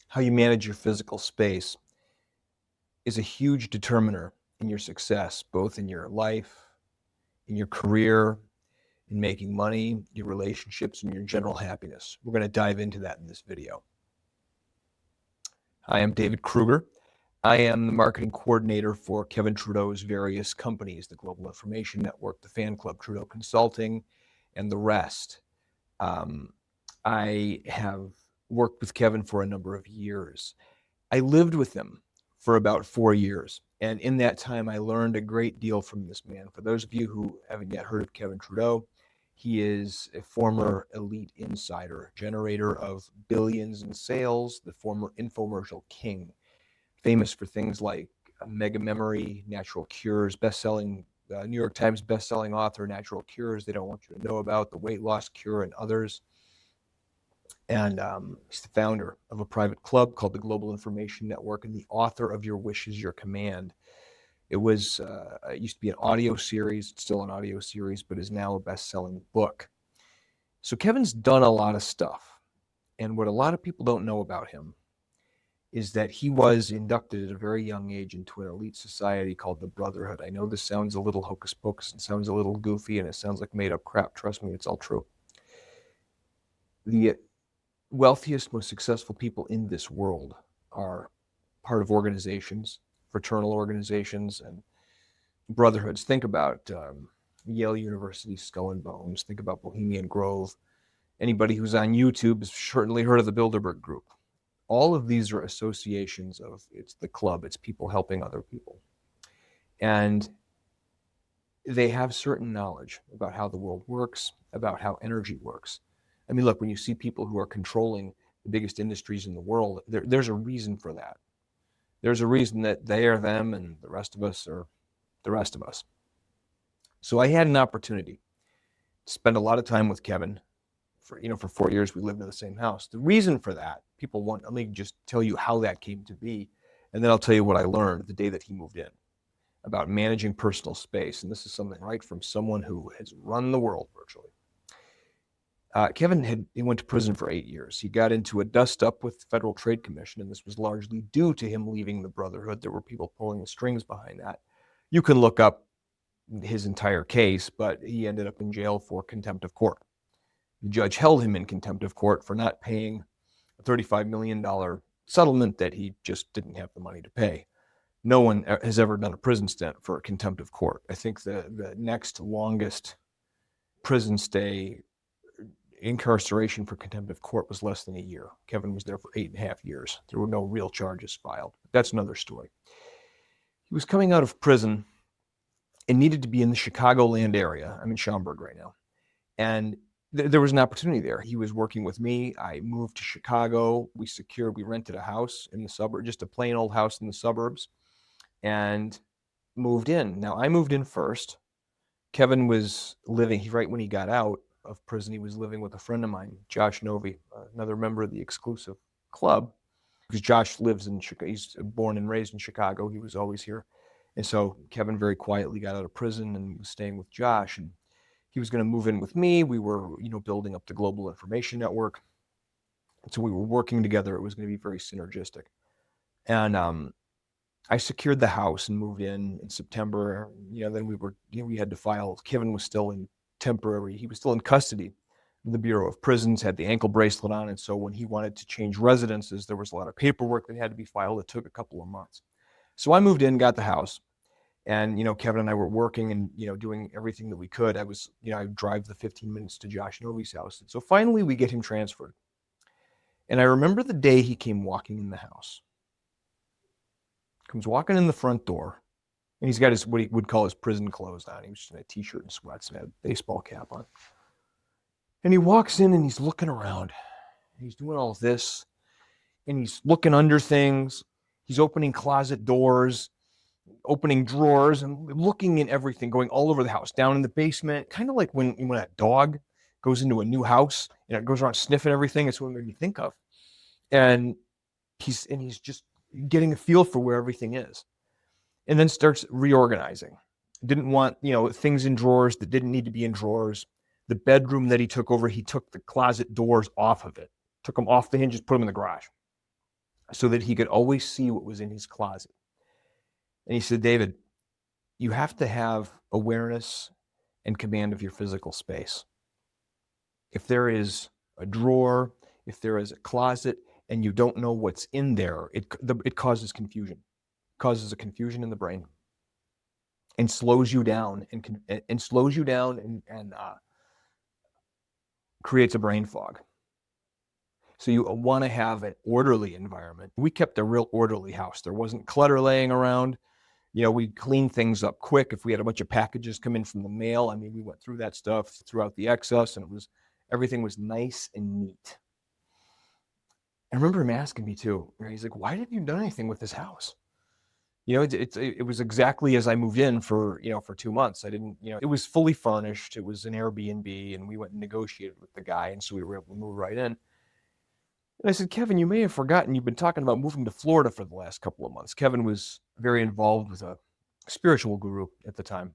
how you manage your physical space is a huge determiner in your success, both in your life, in your career, in making money, your relationships, and your general happiness. We're going to dive into that in this video. I am David Krueger. I am the marketing coordinator for Kevin Trudeau's various companies, the Global Information Network, the Fan Club, Trudeau Consulting, and the rest. I have worked with Kevin for a number of years. I lived with him for about 4 years. And in that time, I learned a great deal from this man. For those of you who haven't yet heard of Kevin Trudeau, he is a former elite insider, generator of billions in sales, the former infomercial king, famous for things like Mega Memory, Natural Cures, best-selling, New York Times best-selling author, Natural Cures They Don't Want You to Know About, The Weight Loss Cure, and others. And he's the founder of a private club called the Global Information Network and the author of Your Wish is Your Command. It was it used to be an audio series. It's still an audio series, but is now a best-selling book. So Kevin's done a lot of stuff. And what a lot of people don't know about him is that he was inducted at a very young age into an elite society called the Brotherhood. I know this sounds a little hocus pocus and sounds a little goofy and it sounds like made up crap. Trust me, it's all true. The wealthiest, most successful people in this world are part of organizations, fraternal organizations, and brotherhoods. Think about Yale University Skull and Bones. Think about Bohemian Grove. Anybody who's on YouTube has certainly heard of the Bilderberg Group. All of these are associations of, it's the club, it's people helping other people. And they have certain knowledge about how the world works, about how energy works. I mean, look, when you see people who are controlling the biggest industries in the world, there's a reason for that. There's a reason that they are them and the rest of us are the rest of us. So I had an opportunity to spend a lot of time with Kevin. For 4 years, we lived in the same house. The reason for that, let me just tell you how that came to be, and then I'll tell you what I learned the day that he moved in about managing personal space. And this is something right from someone who has run the world virtually. Kevin he went to prison for 8 years. He got into a dust-up with the Federal Trade Commission, and this was largely due to him leaving the Brotherhood. There were people pulling the strings behind that. You can look up his entire case, but he ended up in jail for contempt of court. The judge held him in contempt of court for not paying a $35 million settlement that he just didn't have the money to pay. No one has ever done a prison stint for contempt of court. I think the next longest prison stay incarceration for contempt of court was less than a year. Kevin was there for 8.5 years. There were no real charges filed. That's another story. He was coming out of prison and needed to be in the Chicagoland area. I'm in Schaumburg right now. And there was an opportunity there. He was working with me. I moved to Chicago. We rented a house in the suburb, just a plain old house in the suburbs, and moved in. Now, I moved in first. Kevin was living, right when he got out of prison, he was living with a friend of mine, Josh Novi, another member of the exclusive club, because Josh lives in Chicago. He's born and raised in Chicago. He was always here. And so Kevin very quietly got out of prison and was staying with Josh. And he was going to move in with me. We were, building up the Global Information Network. And so we were working together. It was going to be very synergistic. And I secured the house and moved in September. Then we had to file. Kevin was still he was still in custody. The Bureau of Prisons had the ankle bracelet on. And so when he wanted to change residences, there was a lot of paperwork that had to be filed. It took a couple of months. So I moved in, got the house. And, Kevin and I were working and, doing everything that we could. I drive the 15 minutes to Josh Novi's house. And so finally we get him transferred. And I remember the day he came walking in the house. Comes walking in the front door. And he's got what he would call his prison clothes on. He was just in a t-shirt and sweats and had a baseball cap on. And he walks in and he's looking around. And he's doing all of this. And he's looking under things. He's opening closet doors, opening drawers and looking in everything, going all over the house, down in the basement, kind of like when a dog goes into a new house and it goes around sniffing everything. It's what it made me think of. And he's just getting a feel for where everything is. And then starts reorganizing. Didn't want, things in drawers that didn't need to be in drawers. The bedroom that he took over, he took the closet doors off of it, took them off the hinges, put them in the garage. so that he could always see what was in his closet. And he said, David, you have to have awareness and command of your physical space. If there is a drawer, if there is a closet, and you don't know what's in there, it causes confusion. It causes a confusion in the brain and slows you down and slows you down and creates a brain fog. So you want to have an orderly environment. We kept a real orderly house. There wasn't clutter laying around. We cleaned things up quick. If we had a bunch of packages come in from the mail, I mean, we went through that stuff throughout the excess, and everything was nice and neat. I remember him asking me too. He's like, "Why haven't you done anything with this house?" It was exactly as I moved in for 2 months. I didn't, it was fully furnished. It was an Airbnb, and we went and negotiated with the guy, and so we were able to move right in. And I said, Kevin, you may have forgotten you've been talking about moving to Florida for the last couple of months. Kevin was very involved with a spiritual guru at the time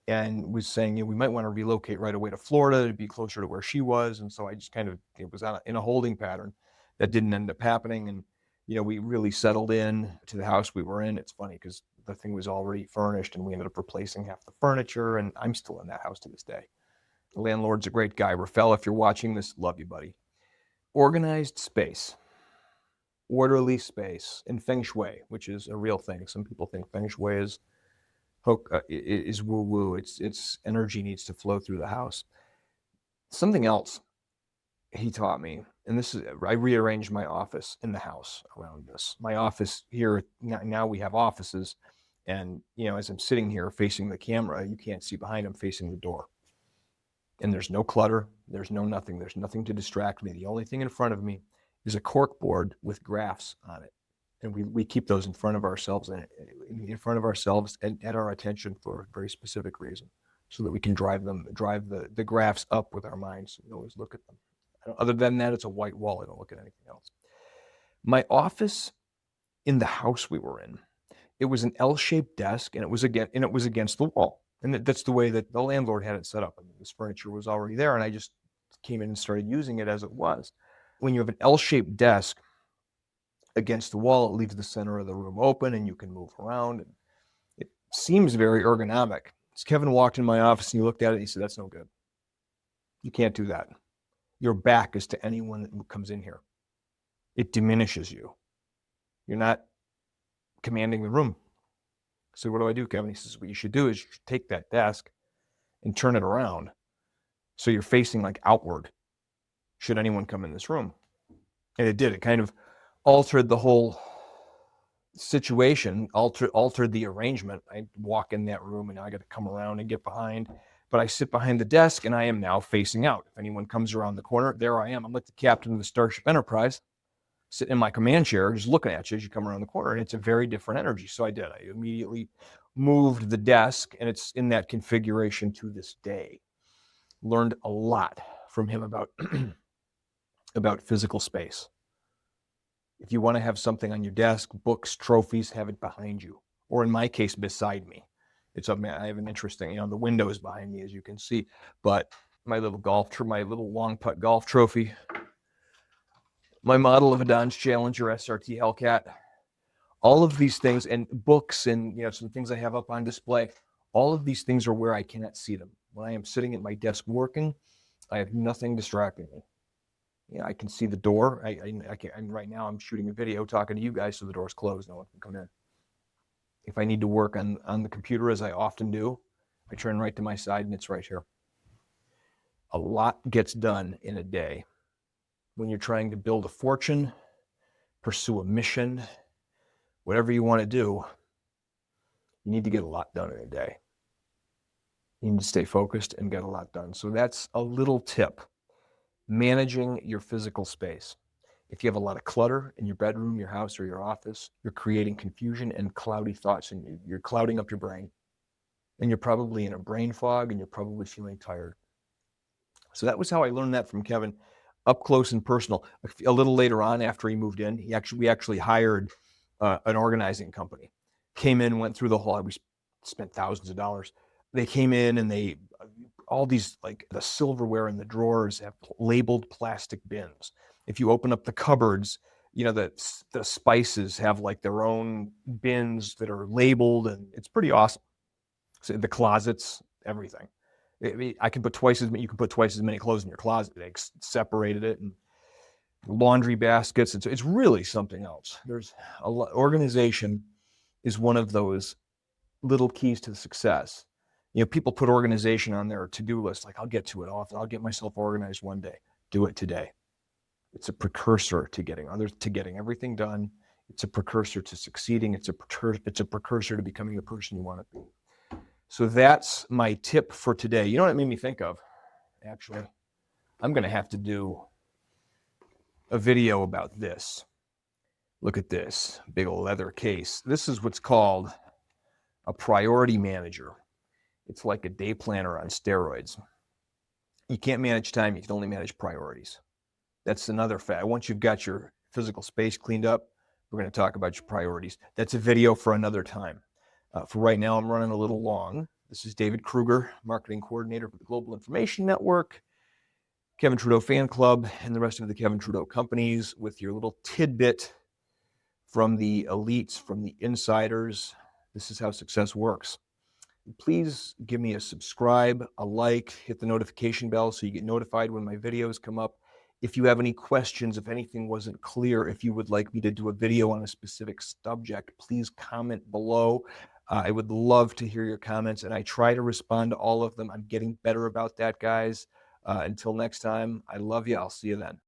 and was saying, we might want to relocate right away to Florida to be closer to where she was. And so I just it was in a holding pattern that didn't end up happening. And, we really settled in to the house we were in. It's funny because the thing was already furnished and we ended up replacing half the furniture. And I'm still in that house to this day. The landlord's a great guy. Rafael, if you're watching this, love you, buddy. Organized space, orderly space, and Feng Shui, which is a real thing. Some people think Feng Shui is woo-woo. It's energy needs to flow through the house. Something else he taught me, and I rearranged my office in the house around this. My office here, now we have offices, and as I'm sitting here facing the camera, you can't see behind. I'm facing the door. And there's no clutter, there's no nothing, there's nothing to distract me. The only thing in front of me is a cork board with graphs on it. And we keep those in front of ourselves and at our attention for a very specific reason, so that we can drive the graphs up with our minds. So we always look at them. Other than that, it's a white wall. I don't look at anything else. My office in the house we were in, it was an L-shaped desk, and it was against the wall. And that's the way that the landlord had it set up. I mean, this furniture was already there, and I just came in and started using it as it was. When you have an L-shaped desk against the wall, it leaves the center of the room open, and you can move around. It seems very ergonomic. As Kevin walked in my office, and he looked at it, he said, "That's no good. You can't do that. Your back is to anyone that comes in here. It diminishes you. You're not commanding the room." So what do I do, Kevin? He says, what you should do is you should take that desk and turn it around so you're facing like outward should anyone come in this room. And it did. It kind of altered the whole situation, altered the arrangement. I walk in that room and now I got to come around and get behind. But I sit behind the desk and I am now facing out. If anyone comes around the corner, there I am. I'm like the captain of the Starship Enterprise, sitting in my command chair, just looking at you as you come around the corner. And it's a very different energy. So I did. I immediately moved the desk, and it's in that configuration to this day. Learned a lot from him about about physical space. If you want to have something on your desk, books, trophies, have it behind you, or in my case, beside me. I have an interesting, the window is behind me, as you can see, but my little long putt golf trophy, my model of a Dodge Challenger SRT Hellcat, all of these things, and books, and some things I have up on display. All of these things are where I cannot see them. When I am sitting at my desk working, I have nothing distracting me. I can see the door. I can, and right now I'm shooting a video talking to you guys, so the door's closed. No one can come in. If I need to work on the computer, as I often do, I turn right to my side, and it's right here. A lot gets done in a day. When you're trying to build a fortune, pursue a mission, whatever you want to do, you need to get a lot done in a day. You need to stay focused and get a lot done. So that's a little tip. Managing your physical space. If you have a lot of clutter in your bedroom, your house, or your office, you're creating confusion and cloudy thoughts, and you're clouding up your brain. And you're probably in a brain fog, and you're probably feeling tired. So that was how I learned that from Kevin, up close and personal. A little later on, after he moved in, we actually hired an organizing company. Came in, went through the whole, we spent thousands of dollars. They came in, and all these, like the silverware in the drawers have labeled plastic bins. If you open up the cupboards, You know, the spices have like their own bins that are labeled, and it's pretty awesome. So the closets, everything. I can put twice as many. You can put twice as many clothes in your closet. They separated it, and laundry baskets. It's really something else. There's organization is one of those little keys to success. You know, people put organization on their to-do list, like I'll get to it often. I'll get myself organized one day. Do it today. It's a precursor to getting everything done. It's a precursor to succeeding. It's a precursor to becoming the person you want to be. So that's my tip for today. You know what it made me think of? Actually, I'm going to have to do a video about this. Look at this big old leather case. This is what's called a priority manager. It's like a day planner on steroids. You can't manage time. You can only manage priorities. That's another fact. Once you've got your physical space cleaned up, we're going to talk about your priorities. That's a video for another time. For right now, I'm running a little long. This is David Krueger, Marketing Coordinator for the Global Information Network, Kevin Trudeau Fan Club, and the rest of the Kevin Trudeau companies with your little tidbit from the elites, from the insiders. This is how success works. Please give me a subscribe, a like, hit the notification bell so you get notified when my videos come up. If you have any questions, if anything wasn't clear, if you would like me to do a video on a specific subject, please comment below. I would love to hear your comments, and I try to respond to all of them. I'm getting better about that, guys. Until next time, I love you. I'll see you then.